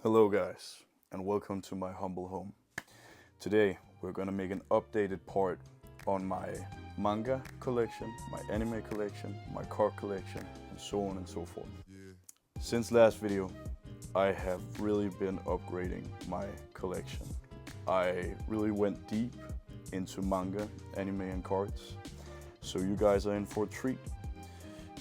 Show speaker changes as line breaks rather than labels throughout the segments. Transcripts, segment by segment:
Hello guys, and welcome to my humble home. Today we're gonna make an updated part on my manga collection, my anime collection, my card collection, and so on and so forth. Since last video, I have really been upgrading my collection. I really went deep into manga, anime, and cards, so you guys are in for a treat.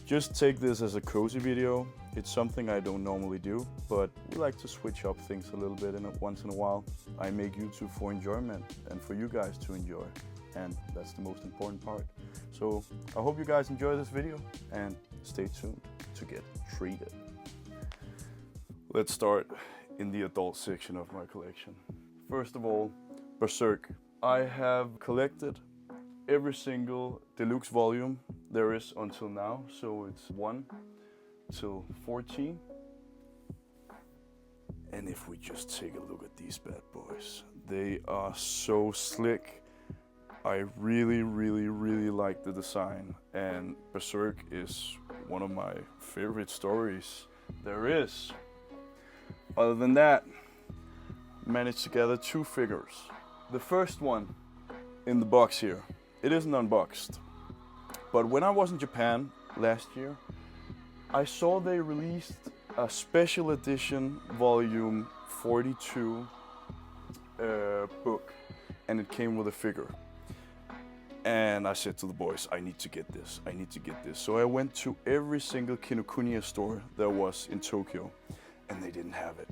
Just take this as a cozy video. It's something I don't normally do, but we like to switch up things a little bit once in a while. I make YouTube for enjoyment and for you guys to enjoy, and that's the most important part. So I hope you guys enjoy this video and stay tuned to get treated. Let's start in the adult section of my collection. First of all, Berserk. I have collected every single deluxe volume there is until now, so it's 1 till 14. And if we just take a look at these bad boys, they are so slick. I really like the design, and Berserk is one of my favorite stories there is. Other than that, managed to gather 2 figures. The first one in the box here, it isn't unboxed, but when I was in Japan last year, I saw they released a special edition volume 42 book, and it came with a figure. And I said to the boys, I need to get this, I need to get this. So I went to every single Kinokuniya store there was in Tokyo, and they didn't have it.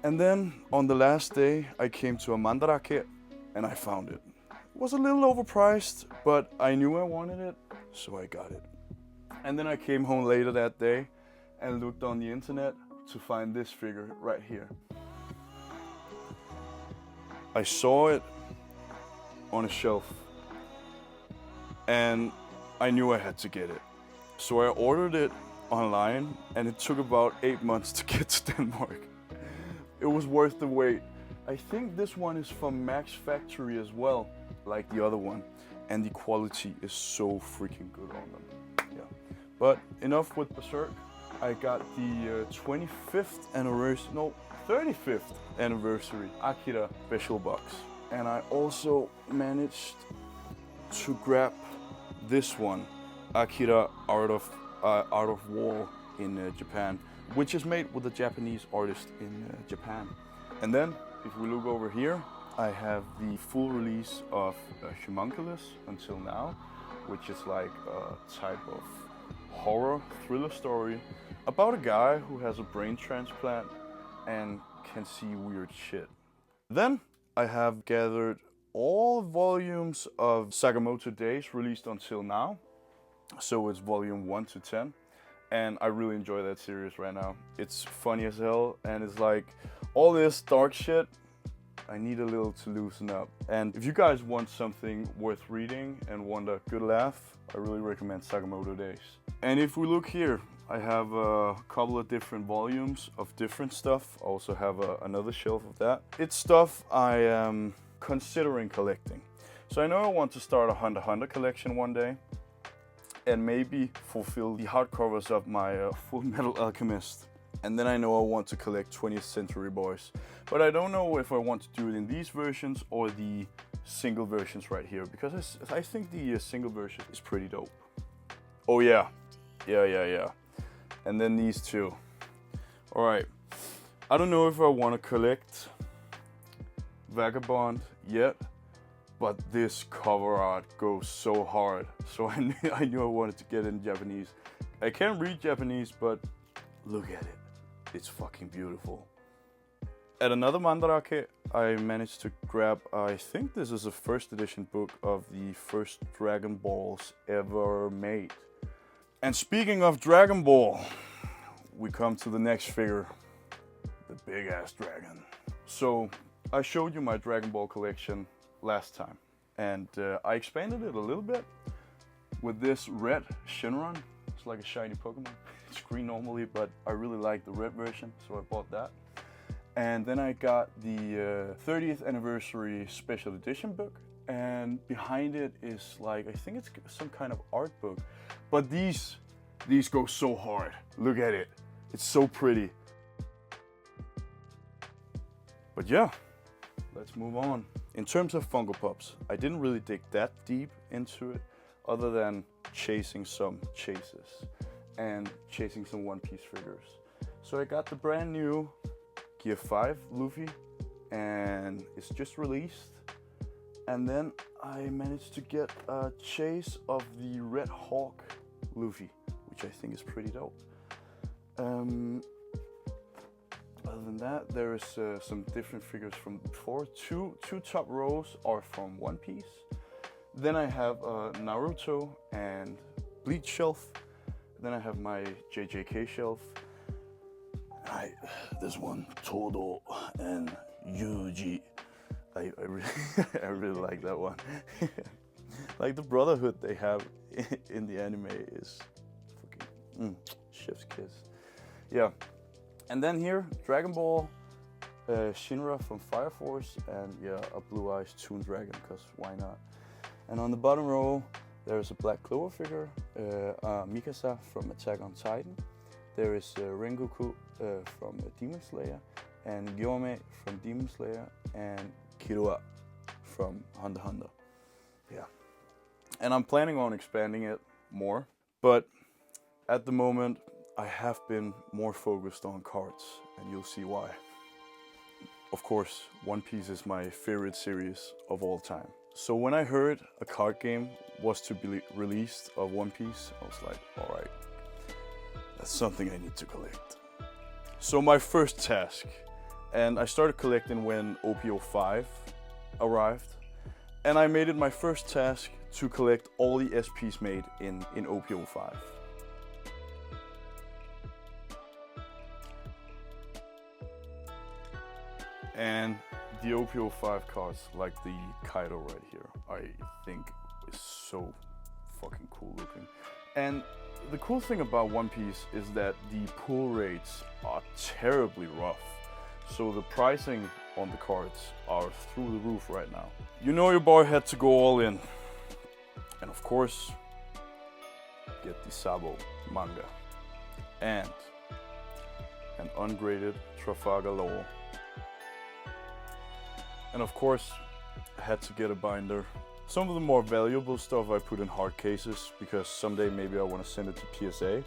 And then on the last day, I came to a mandarake, and I found it. It was a little overpriced, but I knew I wanted it, so I got it. And then I came home later that day and looked on the internet to find this figure right here. I saw it on a shelf and I knew I had to get it. So I ordered it online, and it took about 8 months to get to Denmark. It was worth the wait. I think this one is from Max Factory as well, like the other one, and the quality is so freaking good on them. But enough with Berserk. I got the 25th anniversary, no, 35th anniversary Akira special box. And I also managed to grab this one, Akira Art of War in Japan, which is made with a Japanese artist in Japan. And then, if we look over here, I have the full release of Homunculus until now, which is like a type of horror thriller story about a guy who has a brain transplant and can see weird shit. Then I have gathered all volumes of Sakomoto Days released until now, so it's volume 1 to 10, and I really enjoy that series right now. It's funny as hell, and it's like all this dark shit, I need a little to loosen up. And if you guys want something worth reading and want a good laugh, I really recommend Sakomoto Days. And if we look here, I have a couple of different volumes of different stuff. I also have another shelf of that. It's stuff I am considering collecting. So I know I want to start a Hunter x Hunter collection one day, and maybe fulfill the hardcovers of my Full Metal Alchemist. And then I know I want to collect 20th Century Boys. But I don't know if I want to do it in these versions or the single versions right here, because I think the single version is pretty dope. Oh yeah. And then these two. Alright, I don't know if I want to collect Vagabond yet, but this cover art goes so hard. So I knew I wanted to get it in Japanese. I can't read Japanese, but look at it. It's fucking beautiful. At another mandarake, I managed to grab, I think this is a first edition book of the first Dragon Balls ever made. And speaking of Dragon Ball, we come to the next figure, the big ass dragon. So I showed you my Dragon Ball collection last time, and I expanded it a little bit with this red Shenron. It's like a shiny Pokemon. It's green normally, but I really like the red version, so I bought that. And then I got the 30th anniversary special edition book, and behind it is like, I think it's some kind of art book. But these go so hard. Look at it. It's so pretty. But yeah, let's move on. In terms of Funko Pops, I didn't really dig that deep into it other than chasing some chases and chasing some One Piece figures. So I got the brand new Gear 5 Luffy, and it's just released. And then I managed to get a chase of the Red Hawk Luffy, which I think is pretty dope. Other than that, there is some different figures from before. Two top rows are from One Piece. Then I have Naruto and Bleach shelf. Then I have my JJK shelf. This one, Todo and Yuji. I really like that one. Like the brotherhood they have in the anime is fucking chef's kiss. Yeah. And then here, Dragon Ball, Shinra from Fire Force, and yeah, a Blue Eyes Toon Dragon, because why not? And on the bottom row, there's a Black Clover figure, Mikasa from Attack on Titan. There is Rengoku from Demon Slayer, and Gyome from Demon Slayer, and Killua from Hunter x Hunter. Yeah. And I'm planning on expanding it more, but at the moment, I have been more focused on cards, and you'll see why. Of course, One Piece is my favorite series of all time. So when I heard a card game was to be released of One Piece, I was like, all right, that's something I need to collect. So my first task, and I started collecting when OP05 arrived, and I made it my first task to collect all the SPs made in OP05. And the OP05 cards, like the Kaido right here, I think is so fucking cool looking. And the cool thing about One Piece is that the pull rates are terribly rough. So the pricing on the cards are through the roof right now. You know your boy had to go all in. And of course, get the Sabo Manga. And an ungraded Trafalgar Law. And of course, I had to get a binder. Some of the more valuable stuff I put in hard cases because someday maybe I want to send it to PSA.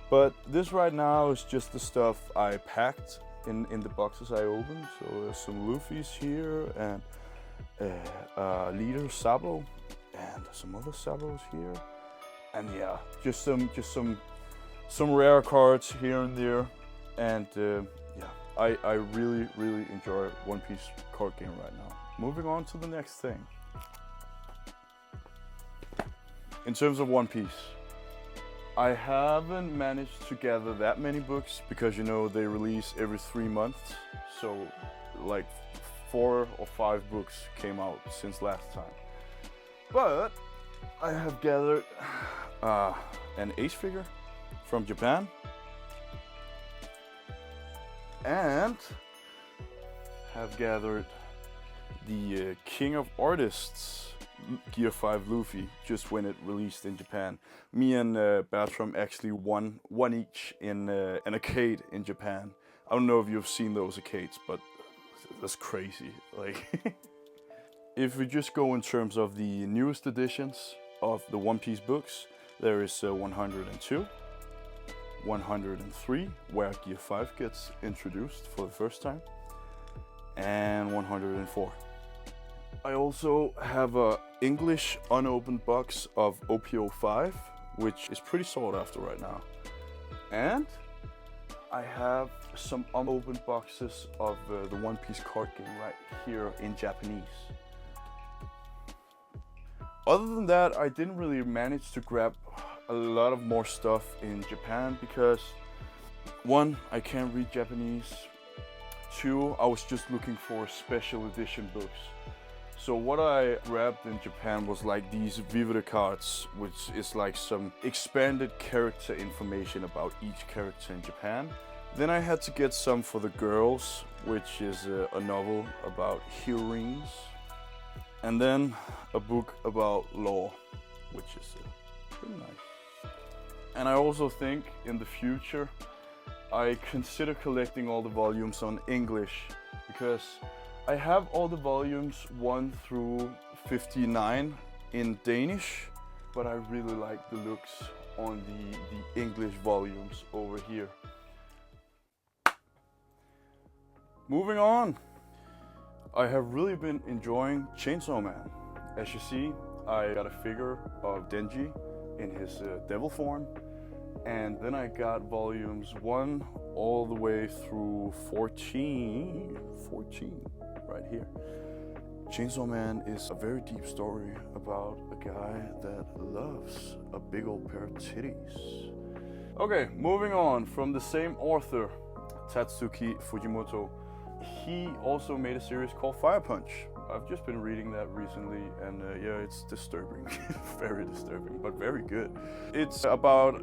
But this right now is just the stuff I packed in the boxes I opened. So there's some Luffy's here and Leader Sabo and some other Sabos here. And yeah, just some rare cards here and there. And yeah, I really enjoy One Piece card game right now. Moving on to the next thing. In terms of One Piece, I haven't managed to gather that many books because you know they release every 3 months. So like 4 or 5 books came out since last time. But I have gathered an Ace figure from Japan. And have gathered the King of Artists Gear 5 Luffy just when it released in Japan. Me and Bertram actually won each in an arcade in Japan. I don't know if you've seen those arcades, but that's crazy. Like, if we just go in terms of the newest editions of the One Piece books, there is 102. 103, where Gear 5 gets introduced for the first time, and 104. I also have an English unopened box of OP05, which is pretty sought after right now. And I have some unopened boxes of the One Piece card game right here in Japanese. Other than that, I didn't really manage to grab a lot of more stuff in Japan because 1, I can't read Japanese. 2, I was just looking for special edition books. So what I grabbed in Japan was like these Vivere cards, which is like some expanded character information about each character in Japan. Then I had to get some for the girls, which is a novel about heroines. And then a book about law, which is pretty nice. And I also think in the future, I consider collecting all the volumes on English because I have all the volumes 1 through 59 in Danish, but I really like the looks on the English volumes over here. Moving on, I have really been enjoying Chainsaw Man. As you see, I got a figure of Denji in his devil form, and then I got volumes 1 all the way through 14 right here. Chainsaw Man is a very deep story about a guy that loves a big old pair of titties. Okay, moving on, from the same author, Tatsuki Fujimoto. He also made a series called Fire Punch. I've just been reading that recently, and yeah, it's disturbing. Very disturbing, but very good. It's about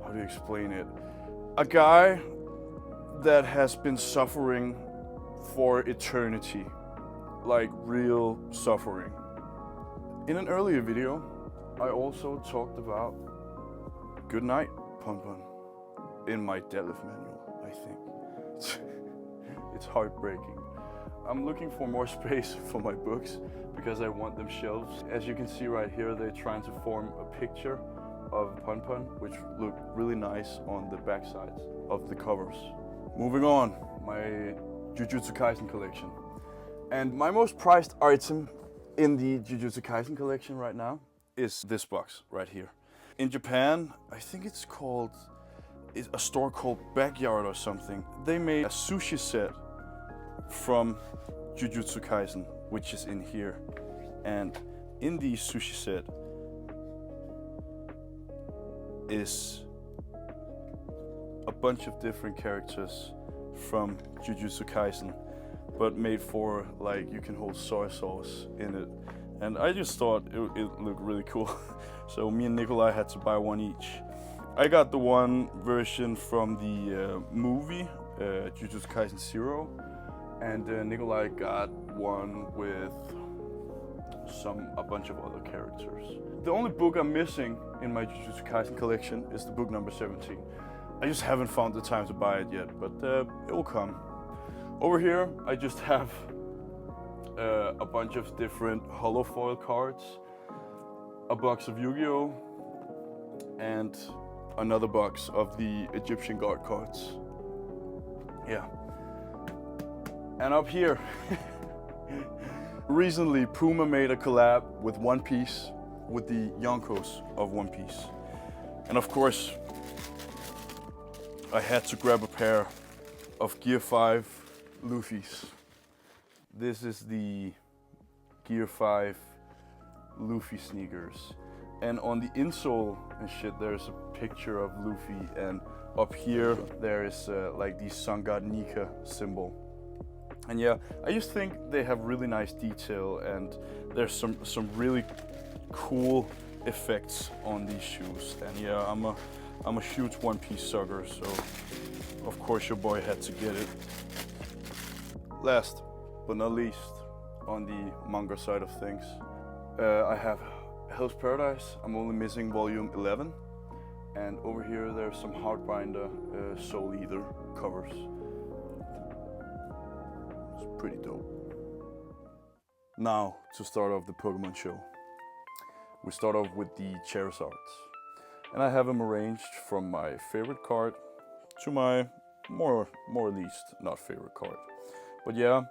how do you explain it? A guy that has been suffering for eternity, like real suffering. In an earlier video, I also talked about Goodnight, PunPun in my deadlift manual, I think. It's heartbreaking. I'm looking for more space for my books because I want them shelves. As you can see right here, they're trying to form a picture of PunPun, which look really nice on the back sides of the covers. Moving on, my Jujutsu Kaisen collection. And my most prized item in the Jujutsu Kaisen collection right now is this box right here. In Japan, I think it's a store called Backyard or something. They made a sushi set from Jujutsu Kaisen, which is in here. And in the sushi set is a bunch of different characters from Jujutsu Kaisen, but made for, like, you can hold soy sauce in it. And I just thought it looked really cool. So me and Nikolai had to buy one each. I got the one version from the movie, Jujutsu Kaisen 0. And Nikolai got one with a bunch of other characters. The only book I'm missing in my Jujutsu Kaisen collection is the book number 17. I just haven't found the time to buy it yet, but it will come. Over here, I just have a bunch of different holo foil cards, a box of Yu-Gi-Oh, and another box of the Egyptian God cards. Yeah. And up here, recently Puma made a collab with One Piece, with the Yonkos of One Piece. And of course, I had to grab a pair of Gear 5 Luffy's. This is the Gear 5 Luffy sneakers. And on the insole and shit, there's a picture of Luffy, and up here there is like the Sun God Nika symbol. And yeah, I just think they have really nice detail, and there's some really cool effects on these shoes. And yeah, I'm a huge One Piece sucker, so of course your boy had to get it. Last but not least, on the manga side of things, I have Hell's Paradise. I'm only missing volume 11. And over here there's some hardbinder Soul Eater covers. It's pretty dope. Now, to start off the Pokemon show. We start off with the Charizards. And I have them arranged from my favorite card to my more or least not favorite card. But yeah,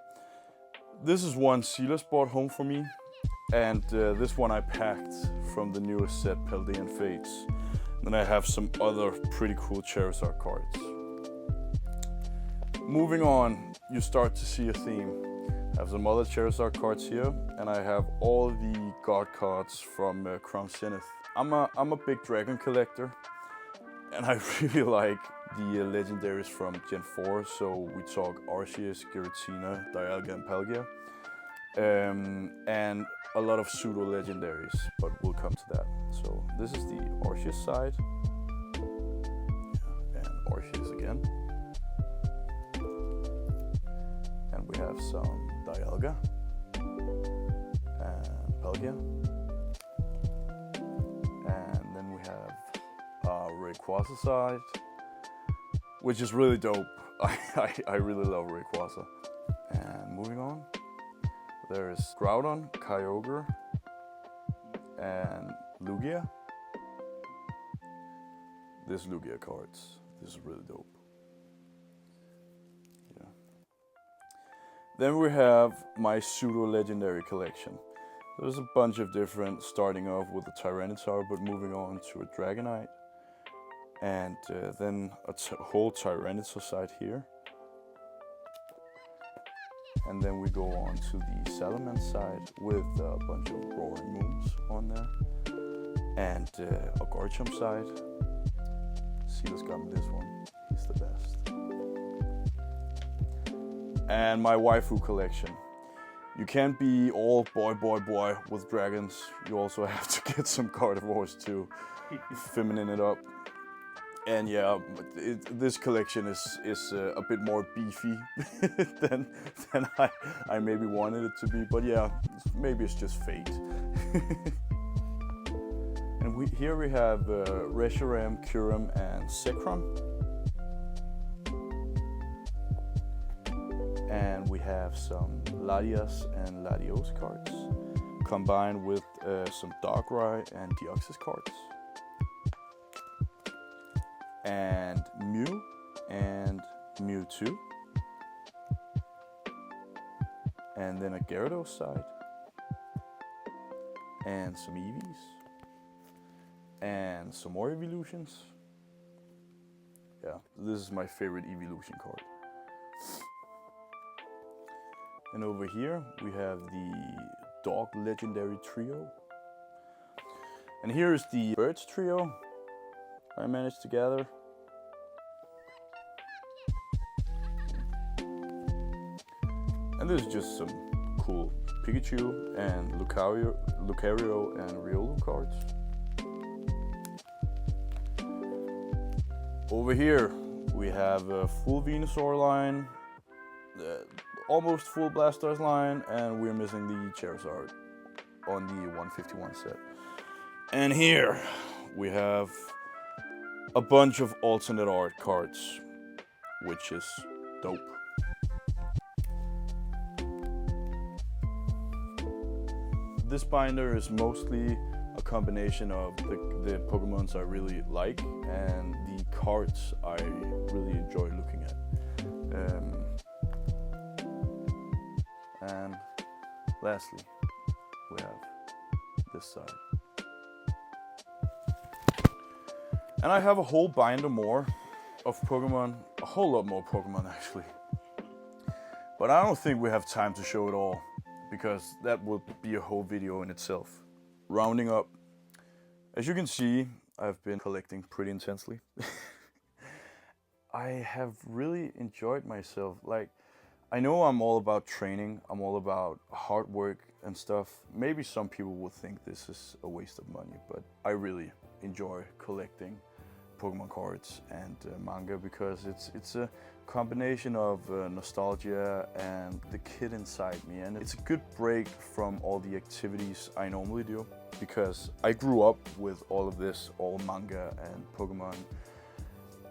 this is one Silas brought home for me. And this one I packed from the newest set, Paldean Fates. Then I have some other pretty cool Charizard cards. Moving on, you start to see a theme. I have some other Charizard cards here, and I have all the God cards from Crown Zenith. I'm a big dragon collector, and I really like the legendaries from Gen 4. So we talk Arceus, Giratina, Dialga, and Palkia. And a lot of pseudo legendaries, but we'll come to that. So this is the Arceus side, and Arceus again, and we have some Dialga and Palkia, and then we have Rayquaza side, which is really dope. I really love Rayquaza. And moving on, there is Groudon, Kyogre, and Lugia. This Lugia cards, this is really dope. Yeah. Then we have my pseudo-legendary collection. There's a bunch of different, starting off with a Tyranitar, but moving on to a Dragonite. And then a whole Tyranitar side here. And then we go on to the Salamence side with a bunch of Roaring Moons on there. And a Garchomp side. Silas got me this one, he's the best. And my waifu collection. You can't be all boy with dragons. You also have to get some carnivores to feminine it up. And yeah, this collection is a bit more beefy than I maybe wanted it to be. But yeah, maybe it's just fate. And here we have Reshiram, Kyurem, and Zekrom. And we have some Latias and Latios cards, combined with some Darkrai and Deoxys cards. And Mew and Mewtwo. And then a Gyarados side. And some Eevees. And some more evolutions. Yeah, this is my favorite evolution card. And over here we have the Dog Legendary Trio. And here is the Birds Trio I managed to gather. And this is just some cool Pikachu and Lucario and Riolu cards. Over here we have a full Venusaur line, almost full Blastoise line, and we're missing the Charizard on the 151 set. And here we have a bunch of alternate art cards, which is dope. This binder is mostly a combination of the Pokemons I really like and the cards I really enjoy looking at. And lastly, we have this side. And I have a whole binder more of Pokemon, a whole lot more Pokemon actually. But I don't think we have time to show it all, because that would be a whole video in itself. Rounding up, as you can see, I've been collecting pretty intensely. I have really enjoyed myself. Like, I know I'm all about training, I'm all about hard work and stuff. Maybe some people will think this is a waste of money, but I really enjoy collecting Pokemon cards and manga, because it's a combination of nostalgia and the kid inside me, and it's a good break from all the activities I normally do, because I grew up with all of this, all manga and Pokemon.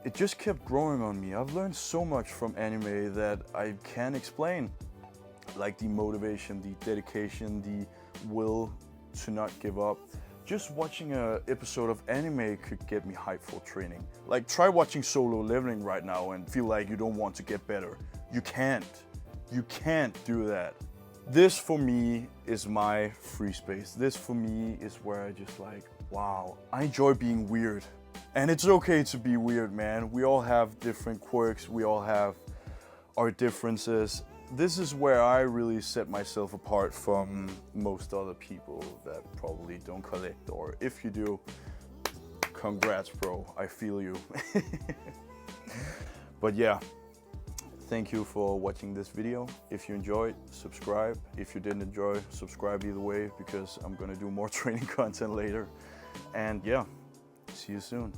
It just kept growing on me. I've learned so much from anime that I can't explain, like the motivation, the dedication, the will to not give up. Just watching an episode of anime could get me hyped for training. Like, try watching Solo Leveling right now and feel like you don't want to get better. You can't. You can't do that. This for me is my free space. This for me is where I just like, wow, I enjoy being weird. And it's okay to be weird, man. We all have different quirks. We all have our differences. This is where I really set myself apart from most other people that probably don't collect, or if you do, congrats, bro. I feel you. But yeah, thank you for watching this video. If you enjoyed, subscribe. If you didn't enjoy, subscribe either way, because I'm gonna do more training content later. And yeah, see you soon.